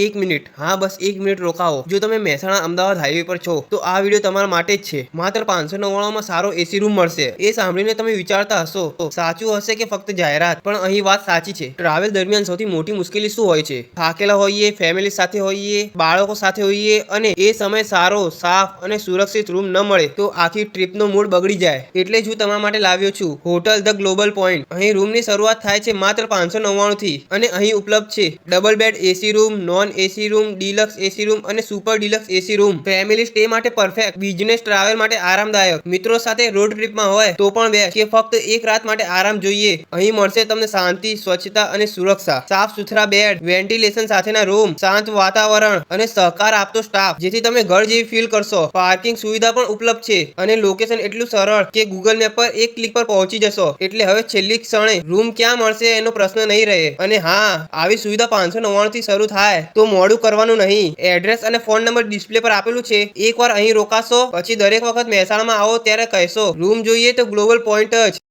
1 minute, હા બસ 1 minute રોકાવો. જો તમે મહેસાણા અમદાવાદ હાઈવે પર છો તો આ વિડીયો તમારા માટે જ છે. માત્ર 599 માં સારો એસી રૂમ મળશે. એ સાંભળીને તમે વિચારતા હશો સાચું હશે કે ફક્ત જાહેરાત? પણ અહીં વાત સાચી છે. ટ્રાવેલ દરમિયાન સૌથી મોટી મુશ્કેલી શું હોય છે? થાકેલા હોઈએ, ફેમિલી સાથે હોઈએ, બાળકો સાથે હોઈએ અને એ સમય સારો, સાફ અને સુરક્ષિત રૂમ ન મળે તો આખી ટ્રીપનો મૂડ બગડી જાય. એટલે જ હું તમારા માટે લાવ્યો છું હોટલ ધ ગ્લોબલ પોઈન્ટ. અહીં રૂમની શરૂઆત થાય છે માત્ર 599 થી અને અહીં ઉપલબ્ધ છે double bed AC room, non AC room, deluxe AC room અને super deluxe AC room. Family stay માટે પરફેક્ટ, બિઝનેસ ટ્રાવેલ માટે આરામદાયક, મિત્રો સાથે રોડ ટ્રીપમાં હોય તો પણ બેસ્ટ, કે ફક્ત એક રાત માટે આરામ જોઈએ. અહીં મળશે તમને શાંતિ, સ્વચ્છતા અને સુરક્ષા, સાફ સુથરા બેડ, વેન્ટિલેશન સાથેના રૂમ, શાંત વાતાવરણ અને સહકાર આપતો સ્ટાફ, જેથી તમે ઘર જેવી ફીલ કરશો. પાર્કિંગ સુવિધા પણ ઉપલબ્ધ છે અને લોકેશન એટલું સરળ કે ગૂગલ મેપ પર એક ક્લિક પર પહોંચી જશો. એટલે હવે છેલ્લી ક્ષણે રૂમ ક્યાં મળશે એનો પ્રશ્ન નહીં રહે. અને હા, આવી સુવિધા 599 થી શરૂ થાય તો મોડું કરવાનું નહીં. એડ્રેસ અને ફોન નંબર ડિસ્પ્લે પર આપેલું છે. એકવાર અહીં રોકાશો પછી દરેક વખત મહેસાણામાં આવો ત્યારે કહેશો રૂમ જોઈએ તો ગ્લોબલ પોઈન્ટ જ.